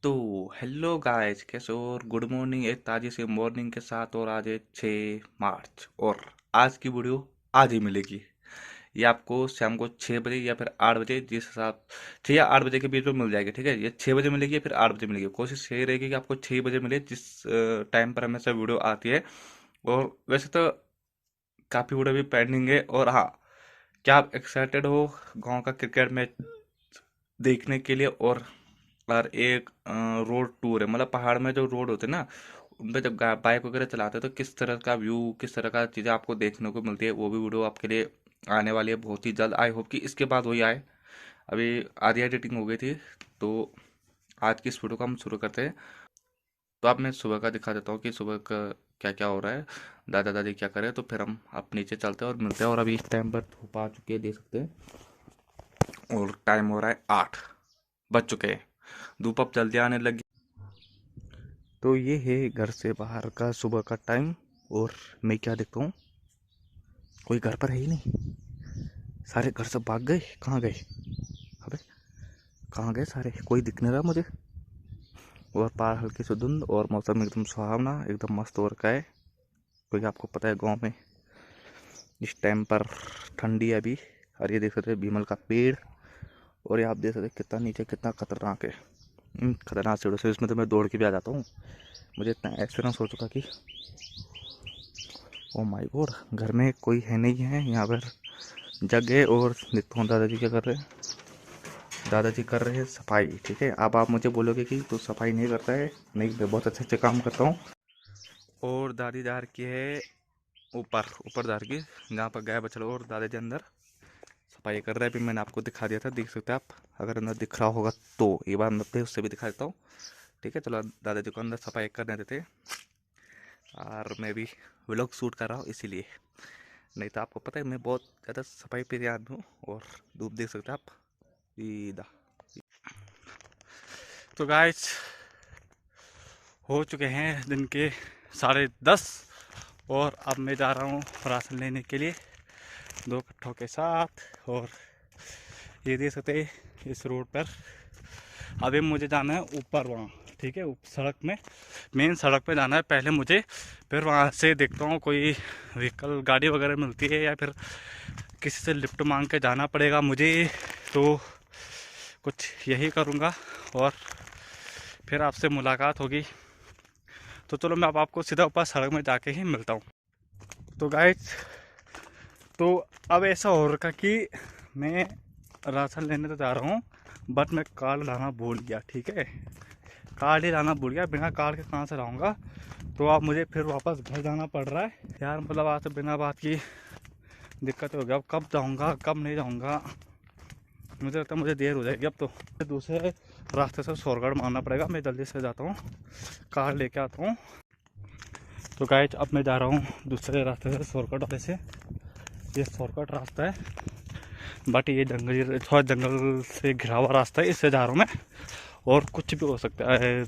तो hello guys, कैसे हो? और गुड मॉर्निंग एक ताज़ी सी मॉर्निंग के साथ। और आज है 6 मार्च और आज की वीडियो आज ही मिलेगी। ये आपको शाम को 6 बजे या फिर 8 बजे, जिस हिसाब 6 या 8 बजे के बीच में मिल जाएगी। ठीक है, ये 6 बजे मिलेगी या फिर 8 बजे मिलेगी। कोशिश यही रहेगी कि आपको 6 बजे मिले, जिस टाइम पर हमेशा वीडियो आती है। और वैसे तो काफ़ी वीडियो भी पेंडिंग है। और हाँ, क्या आप एक्साइटेड हो गाँव का क्रिकेट मैच देखने के लिए? और एक रोड टूर है, मतलब पहाड़ में जो रोड होते हैं ना, उन पे जब बाइक वगैरह चलाते हैं तो किस तरह का व्यू, किस तरह का चीज़ें आपको देखने को मिलती है, वो भी वीडियो आपके लिए आने वाली है बहुत ही जल्द। आई होप कि इसके बाद वही आए। अभी आधी एडिटिंग हो गई थी, तो आज की इस वीडियो को हम शुरू करते हैं। तो अब मैं सुबह का दिखा देता हूँ कि सुबह का क्या क्या हो रहा है, दादा दादी क्या करे। तो फिर हम अब नीचे चलते हैं और मिलते हैं। और अभी इस टाइम पर धूप आ चुकी है, देख सकते हैं। और टाइम हो रहा है 8 बज चुके हैं, धूप अब जल्दी आने लगी। तो ये है घर से बाहर का सुबह का टाइम। और मैं क्या देखता हूँ, कोई घर पर है ही नहीं। सारे घर से भाग गए, कहाँ गए? अबे कहाँ गए सारे? कोई दिख नहीं रहा मुझे। और बाहर हल्की सी धुंध और मौसम एकदम सुहावना, एकदम मस्त हो रखा है। क्योंकि आपको पता है गांव में इस टाइम पर ठंडी है अभी। और ये देख सकते हैं भीमल का पेड़। और ये आप देख सकते हैं कितना नीचे, कितना खतरनाक है। खतरनाक सीढ़ों से इसमें तो मैं दौड़ के भी आ जाता हूँ। मुझे इतना एक्सपीरियंस हो चुका कि ओ माय गॉड, घर में कोई है नहीं है यहाँ पर। जग गए। और देखता हूँ दादाजी क्या कर रहे हैं। दादाजी कर रहे हैं सफाई। ठीक है, अब आप मुझे बोलोगे कि तू सफाई नहीं करता है। नहीं, मैं बहुत अच्छे अच्छे काम करता हूँ। और दादी जा रखी है ऊपर, ऊपर जा रखी है जहाँ पर गाय बछड़ा। और दादाजी अंदर सफाई कर रहे हैं। अभी मैंने आपको दिखा दिया था, देख सकते हैं आप। अगर अंदर दिख रहा होगा तो एक बार अंदर पे उससे भी दिखा देता हूँ। ठीक है, चलो दादाजी को अंदर सफाई करने देते हैं। और मैं भी व्लॉग शूट कर रहा हूँ इसीलिए। नहीं तो आपको पता है मैं बहुत ज़्यादा सफाई पे ध्यान हूँ। और धूप देख सकते हैं आप, सीधा। तो गाइस, हो चुके हैं दिन के 10:30। और अब मैं जा रहा हूँ राशन लेने के लिए 2 कट्ठों के साथ। और ये देख सकते हैं इस रोड पर अभी मुझे जाना है ऊपर वहाँ। ठीक है, सड़क में, मेन सड़क पे जाना है पहले मुझे। फिर वहाँ से देखता हूँ कोई व्हीकल, गाड़ी वगैरह मिलती है या फिर किसी से लिफ्ट मांग के जाना पड़ेगा मुझे। तो कुछ यही करूँगा और फिर आपसे मुलाकात होगी। तो चलो मैं अब आपको सीधा ऊपर सड़क में जाके ही मिलता हूँ। तो गाइस, तो अब ऐसा हो रखा कि मैं राशन लेने तो जा रहा हूँ, बट मैं कार्ड लाना भूल गया। ठीक है, कार्ड ही लाना भूल गया। बिना कार्ड के कहाँ से लाऊंगा? तो अब मुझे फिर वापस घर जाना पड़ रहा है यार। मतलब आज तो बिना बात की दिक्कत हो गया। अब कब जाऊंगा, कब नहीं जाऊंगा, मुझे लगता है मुझे देर हो जाएगी। अब तो दूसरे रास्ते से शॉर्टकट मारना पड़ेगा। मैं जल्दी से जाता हूँ, कार लेके आता हूँ। तो गाइस, अब मैं जा रहा हूँ दूसरे रास्ते से, शॉर्टकट वाले से। ये शॉर्टकट रास्ता है, बट ये जंगल, थोड़ा जंगल से घिरा हुआ रास्ता है, इससे जा रहा हूँ मैं। और कुछ भी हो सकता है,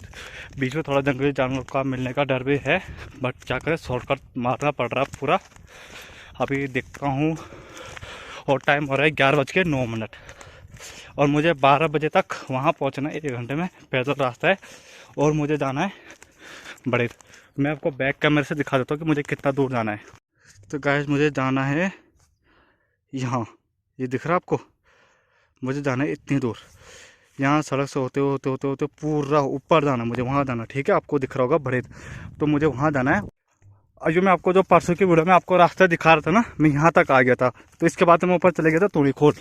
बीच में थोड़ा जंगली जानवर का मिलने का डर भी है। बट क्या करें, शॉर्टकट मारना पड़ रहा है पूरा। अभी देखता हूँ और टाइम हो रहा है 11:09। और मुझे 12 बजे तक वहाँ पहुँचना है, 1 घंटे में पैदल रास्ता है। और मुझे जाना है बड़े। मैं आपको बैक कैमरे से दिखा देता हूँ कि मुझे कितना दूर जाना है। तो गाइस, मुझे जाना है यहाँ, ये दिख रहा है आपको? मुझे जाना है इतनी दूर। यहाँ सड़क से होते होते होते होते पूरा ऊपर जाना है मुझे, वहाँ जाना। ठीक है, आपको दिख रहा होगा बड़े, तो मुझे वहाँ जाना है। और जो मैं आपको जो परसों की वीडियो में आपको रास्ता दिखा रहा था ना, मैं यहाँ तक आ गया था। तो इसके बाद मैं ऊपर चले गया था तूड़ी खोल।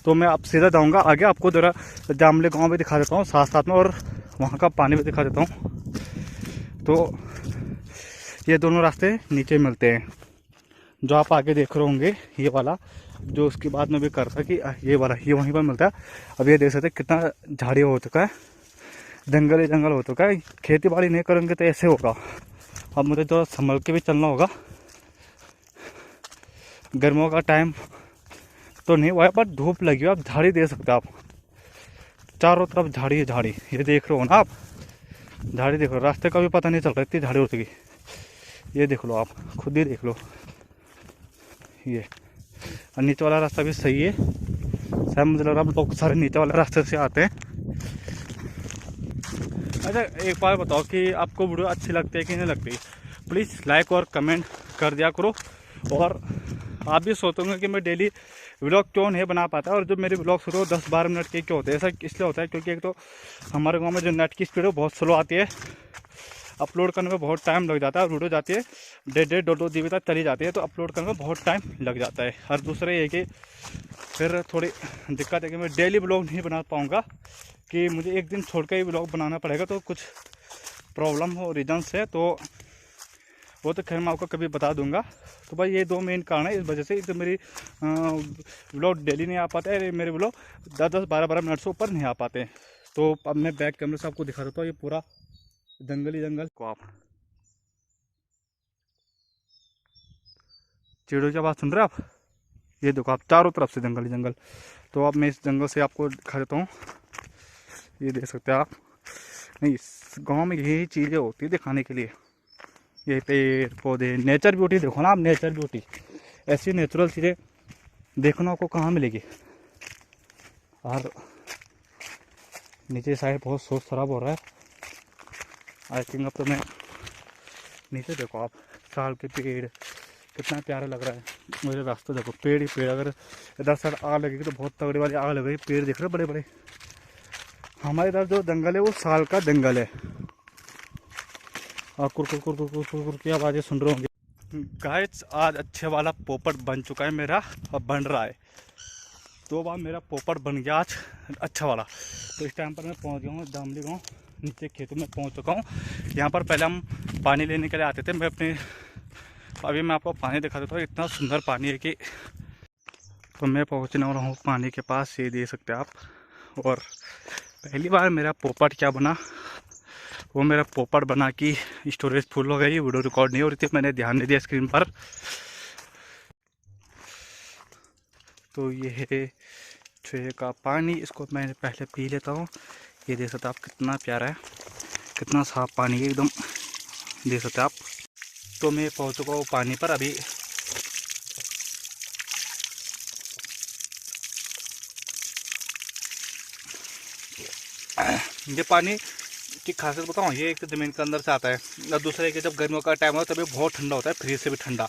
तो मैं अब सीधा जाऊँगा आगे, आपको जरा जामले गाँव भी दिखा देता हूँ साथ साथ में, और वहाँ का पानी भी दिखा देता हूँ। तो ये दोनों रास्ते नीचे मिलते हैं। जो आप आगे देख रहे होंगे ये वाला, जो उसकी बात में भी करता कि ये वाला, ये वहीं पर मिलता है। अब ये देख सकते कितना झाड़ी हो चुका है, जंगल ही जंगल हो चुका है। खेती बाड़ी नहीं करेंगे तो ऐसे होगा। अब मुझे तो संभल के भी चलना होगा। गर्मियों का टाइम तो नहीं हुआ है, पर धूप लगी हुई। आप झाड़ी दे सकते हो, आप चारों तरफ झाड़ी है झाड़ी। ये देख रहे हो ना आप, झाड़ी देख लो, रास्ते का भी पता नहीं चल रहा, इतनी झाड़ी हो चुकी। ये देख लो, आप खुद ही देख लो। ये और नीचे वाला रास्ता भी सही है। शायद मुझे लग रहा है लोग सारे नीचे वाले रास्ते से आते हैं। अच्छा एक बार बताओ कि आपको वीडियो अच्छी लगती है कि नहीं लगती, प्लीज़ लाइक और कमेंट कर दिया करो। और आप भी सोचते होंगे कि मैं डेली व्लॉग क्यों नहीं बना पाता, और जो मेरे व्लॉग्स होते हैं वो 10-12 मिनट के क्यों होते हैं। ऐसा इसलिए होता है क्योंकि एक तो हमारे गांव में जो नेट की स्पीड है बहुत स्लो आती है, अपलोड करने में बहुत टाइम लग जाता है। वीडियो जाती है 1.5-2 GB तक चली जाती है, तो अपलोड करने में बहुत टाइम लग जाता है। और दूसरा ये कि फिर थोड़ी दिक्कत है कि मैं डेली व्लॉग नहीं बना पाऊँगा, कि मुझे एक दिन छोड़ कर ही व्लॉग बनाना पड़ेगा, तो कुछ प्रॉब्लम हो रीजन्स है, तो वो तो खैर मैं आपको कभी बता दूंगा। तो भाई ये 2 मेन कारण है, इस वजह से तो मेरी व्लॉग डेली नहीं आ पाता है, मेरे व्लॉग 10-10, 12-12 मिनट से ऊपर नहीं आ पाते हैं। तो अब मैं बैक कैमरे से आपको दिखा देता हूँ ये पूरा जंगल ही जंगल को। आप चिड़ियों की आवाज़ सुन रहे हैं आप, ये देखो आप चारों तरफ से जंगल ही जंगल। तो अब मैं इस जंगल से आपको दिखा देता हूँ, ये देख सकते हैं आप। नहीं, इस गाँव में यही चीज़ें होती है दिखाने के लिए, ये पेड़ पौधे, नेचर ब्यूटी देखो ना आप, नेचर ब्यूटी। ऐसी नेचुरल चीज़ें देखना आपको कहाँ मिलेगी। और नीचे साइड बहुत शोर शराब हो रहा है, आई थिंक। अब तो मैं नीचे देखो आप, साल के पेड़ कितना प्यारा लग रहा है। मेरे रास्ते देखो पेड़ ही पेड़, अगर इधर साइड आग लगेगी तो बहुत तगड़ी वाली आग लगेगी। पेड़ दिख रहे बड़े बड़े। हमारे इधर जो जंगल है वो साल का जंगल है। और कुरकुर कुरकुर कुरकुर कुर की आवाज़ें सुन रहे होंगे। गाइस आज अच्छे वाला पोपट बन चुका है मेरा, अब बन रहा है। 2 बार मेरा पोपट बन गया आज अच्छा वाला। तो इस टाइम पर मैं पहुंच गया हूँ दामली गाँव, नीचे खेतों में पहुंच चुका हूँ। यहाँ पर पहले हम पानी लेने के लिए आते थे, मैं अपने, अभी मैं आपको पानी दिखा देता हूँ। इतना सुंदर पानी है कि, तो मैं पहुँचने वाला हूँ पानी के पास, ये देख सकते हैं आप। और पहली बार मेरा पोपट क्या बना, वो मेरा पोपट बना कि स्टोरेज फुल हो गई, वीडियो रिकॉर्ड नहीं हो रही थी, मैंने ध्यान नहीं दिया स्क्रीन पर। तो ये है छुए का पानी, इसको मैं पहले पी लेता हूँ। ये देख सकते आप कितना प्यारा है, कितना साफ पानी है एकदम, देख सकते आप। तो मैं पहुँच चुका हूँ पानी पर अभी। ये पानी की खासियत बताऊँ, ये एक तो ज़मीन के अंदर से आता है, और दूसरा है कि जब गर्मियों का टाइम होता है तभी बहुत ठंडा होता है, फ्रिज से भी ठंडा।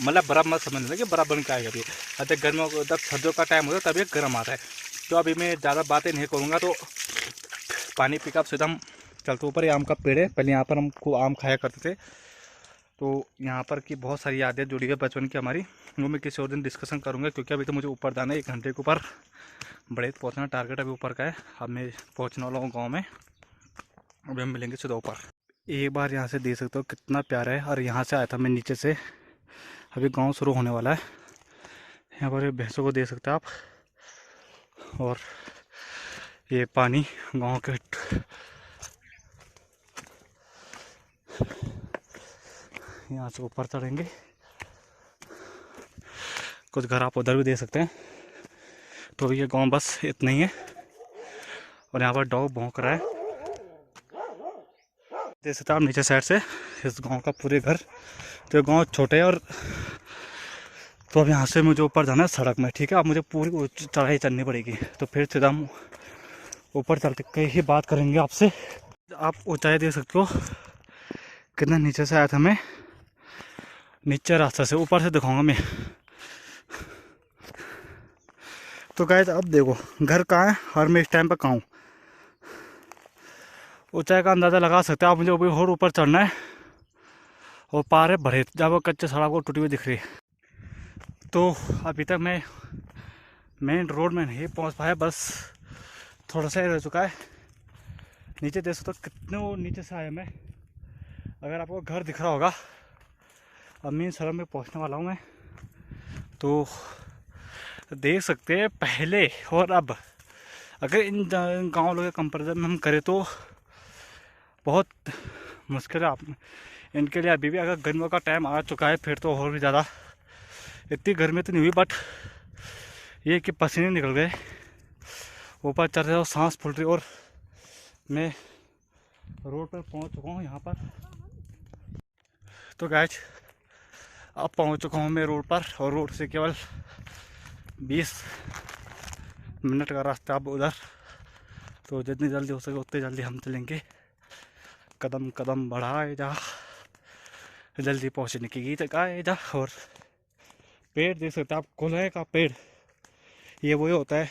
मतलब बर्फ़ मत समझ लेना कि बर्फ़ बन के आएगा अभी। अगर गर्मियों को, जब सर्दियों का टाइम होता है तभी गर्म आता है। तो अभी मैं ज़्यादा बातें नहीं करूँगा, तो पानी पी कर सीधा हम चलते ऊपर। ये आम का पेड़ है, पहले यहाँ पर हम खूब आम खाया करते थे। तो यहाँ पर की बहुत सारी यादें जुड़ी है बचपन की हमारी, वो मैं किसी और दिन डिस्कशन करूँगा, क्योंकि अभी तो मुझे ऊपर जाना है 1 घंटे के ऊपर बड़े पहुँचना, टारगेट अभी ऊपर का है। अब मैं पहुँचने वाला हूँ गाँव में, अभी हम मिलेंगे सीधा ऊपर। एक बार यहाँ से देख सकते हो कितना प्यारा है। और यहाँ से आया था मैं नीचे से, अभी गांव शुरू होने वाला है। यहाँ पर भैंसों को देख सकते हैं आप। और ये पानी गांव के, यहाँ से ऊपर चढ़ेंगे, कुछ घर आप उधर भी देख सकते हैं। तो ये गांव बस इतना ही है। और यहाँ पर डॉग भौंक रहा है, देख सकते हैं आप नीचे साइड से इस गांव का पूरे घर। तो गांव छोटे है, और तो अब यहाँ से मुझे ऊपर जाना है सड़क में, ठीक है। अब मुझे पूरी चढ़ाई चलनी पड़ेगी, तो फिर सीधा हम ऊपर चलते के ही बात करेंगे आपसे। आप ऊंचाई देख सकते हो कितना नीचे से आया था मैं, नीचे रास्ता से, ऊपर से दिखाऊंगा मैं। तो गाइस अब देखो घर कहाँ है और मैं इस टाइम पर कहाँ हूँ, ऊंचाई का अंदाज़ा लगा सकते हैं आप। मुझे अभी और ऊपर चढ़ना है, और पार है भरे, जब वो कच्चे सड़क को टूटी हुई दिख रही है। तो अभी तक मैं मेन रोड में नहीं पहुँच पाया, बस थोड़ा सा ही रह चुका है। नीचे देख सकते हो कितने वो नीचे से आया मैं, अगर आपको घर दिख रहा होगा। अब मेन सड़क में पहुँचने वाला हूँ मैं। तो देख सकते हैं पहले और अब, अगर इन गाँव लोगों के कंपेरिजन में हम करें तो बहुत मुश्किल है आप इनके लिए अभी भी। अगर गर्मियों का टाइम आ चुका है फिर तो और भी ज़्यादा, इतनी गर्मी तो नहीं हुई, बट ये कि पसीने निकल गए, ऊपर चढ़ रहे हो, सांस फूल रही। और मैं रोड पर पहुंच चुका हूँ यहाँ पर। तो गाइस अब पहुँच चुका हूँ मैं रोड पर, और रोड से केवल 20 मिनट का रास्ता अब उधर तो जितनी जल्दी हो सके उतनी जल्दी हम चलेंगे, कदम कदम बढ़ाए जा, जल्दी पहुंचने की जगह जा। और पेड़ देख सकते हैं आप, कुल्हे का पेड़, ये वही होता है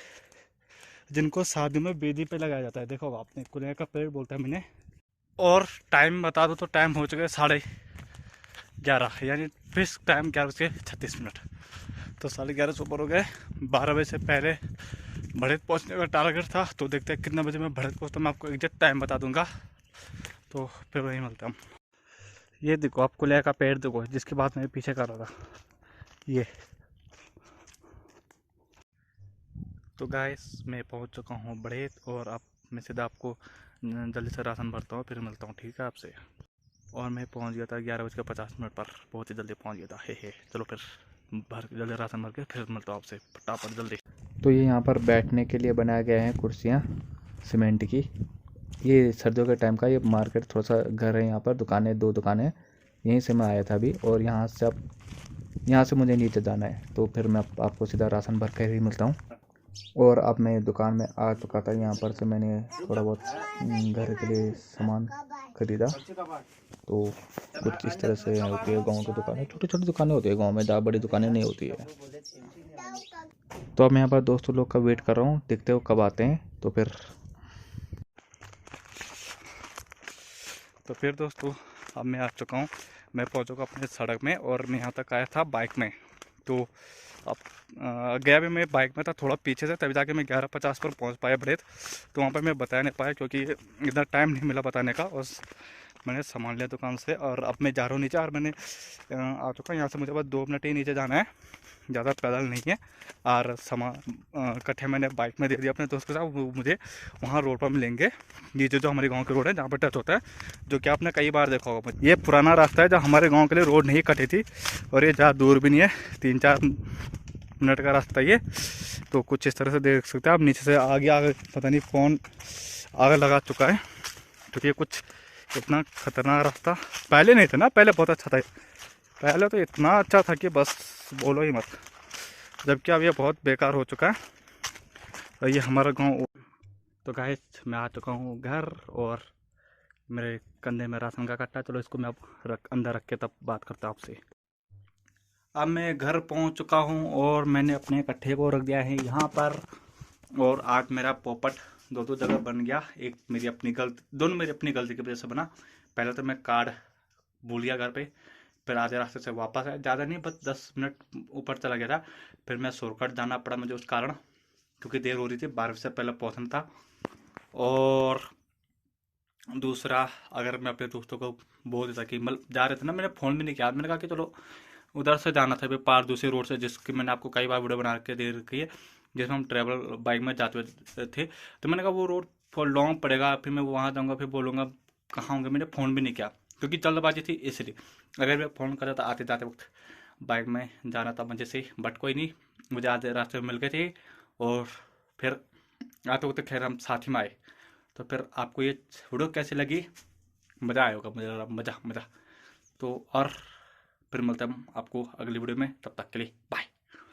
जिनको शादी में बेदी पे लगाया जाता है। देखो आपने, कुल्हे का पेड़ बोलता है मैंने। और टाइम बता दो तो टाइम हो चुका है 11:30, यानी फिक्स टाइम 11:36। तो 11:30 ऊपर हो गए। 12 बजे से पहले भड़ेत पहुंचने का टारगेट था, तो देखते हैं कितने बजे मैं भड़ेत पहुंचता हूँ। मैं आपको एग्जैक्ट टाइम बता दूंगा, तो फिर वहीं मिलता हूँ। ये देखो आप, कुल्हे का पेड़ देखो, जिसकी बात मैं पीछे कर रहा था ये। तो गाइस मैं पहुंच चुका हूं बढ़ेत, और अब मैं सीधा आपको जल्दी से राशन भरता हूं, फिर मिलता हूं, ठीक है आपसे। और मैं पहुंच गया था 11:50 पर, बहुत ही जल्दी पहुंच गया था। हे चलो फिर जल्दी राशन भर के फिर मिलता हूं आपसे फटाफट जल्दी। तो ये यहाँ पर बैठने के लिए बनाया गया है कुर्सियाँ सीमेंट की। ये सर्दियों के टाइम का ये मार्केट थोड़ा सा घर है, यहाँ पर दुकानें, 2 दुकानें, यहीं से मैं आया था अभी। और यहाँ से मुझे नीचे जाना है, तो फिर मैं आपको सीधा राशन भर कर ही मिलता हूँ। और अब मैं दुकान में आ चुका था, यहाँ पर से मैंने थोड़ा बहुत घर के लिए सामान खरीदा। तो कुछ इस तरह से होती है गांव की दुकानें, छोटी छोटी दुकानें होती है गांव में, ज़्यादा बड़ी दुकानें नहीं होती है। तो अब मैं यहाँ पर दोस्तों लोग का वेट कर रहा हूँ, देखते हो कब आते हैं। तो फिर दोस्तों अब मैं आ चुका हूँ, मैं पहुँच चुका अपने सड़क में, और मैं यहाँ तक आया था बाइक में। तो अब गया भी मैं बाइक में था थोड़ा पीछे से, तभी जाके मैं 11:50 पर पहुँच पाया बढ़ेत। तो वहाँ पर मैं बता नहीं पाया क्योंकि इतना टाइम नहीं मिला बताने का, और मैंने सामान लिया दुकान से। और अब मैं जा रहा हूँ नीचे, और मैंने आ चुका यहाँ से, मुझे बस 2 मिनट ही नीचे जाना है, ज़्यादा पैदल नहीं है। और सामान इकट्ठे मैंने बाइक में दे दिया अपने दोस्त के साथ, वो मुझे वहाँ रोड पर मिलेंगे। ये जो हमारे गांव के रोड है जहाँ पर टच होता है, जो कि आपने कई बार देखा होगा। ये पुराना रास्ता है, जहाँ हमारे गांव के लिए रोड नहीं कटी थी, और ये ज़्यादा दूर भी नहीं है, 3-4 मिनट का रास्ता ये। तो कुछ इस तरह से देख सकते हैं आप, नीचे से आगे पता नहीं कौन आगे लगा चुका है, क्योंकि ये कुछ इतना खतरनाक रास्ता पहले नहीं था ना, पहले बहुत अच्छा था। पहले तो इतना अच्छा था कि बस बोलो ही मत, जबकि अब ये बहुत बेकार हो चुका है। और ये हमारा गांव। तो गाइस मैं आ चुका हूँ घर, और मेरे कंधे में राशन का कट्टा। चलो इसको मैं अब अंदर रख के तब बात करता हूँ आपसे। अब मैं घर पहुँच चुका हूँ, और मैंने अपने कट्ठे को रख दिया है यहाँ पर। और आज मेरा पोपट 2 जगह बन गया, एक मेरी अपनी गलती, दोनों मेरी अपनी गलती की वजह से बना। पहले तो मैं कार्ड भूल गया घर पे, फिर आधे रास्ते से वापस आया, ज़्यादा नहीं बस 10 मिनट ऊपर चला गया था। फिर मैं शॉर्टकट जाना पड़ा मुझे उस कारण, क्योंकि देर हो रही थी, 12 से पहले पहुंचना था। और दूसरा, अगर मैं अपने दोस्तों को बोल देता कि मतलब जा रहे थे ना, मैंने फ़ोन भी नहीं किया, मैंने कहा कि चलो उधर से जाना था पार दूसरी रोड से, जिसकी मैंने आपको कई बार वीडियो बना के दे रखी है, जिसमें हम ट्रैवल बाइक में जाते हुए थे। तो मैंने कहा वो रोड फॉर लॉन्ग पड़ेगा, फिर मैं वहाँ जाऊँगा, फिर बोलूँगा कहाँ होंगे। मैंने फ़ोन भी नहीं किया क्योंकि जल्दबाजी थी इसलिए। अगर मैं फ़ोन करता आते जाते वक्त बाइक में जाना था मुझे से, बट कोई नहीं, मुझे आधे रास्ते में मिल गए थे। और फिर आते वक्त खैर हम साथ ही में आए। तो फिर आपको ये वीडियो कैसी लगी, मज़ा आया होगा, मुझे मज़ा। तो और फिर मिलते हैं आपको अगली वीडियो में, तब तक के लिए बाय।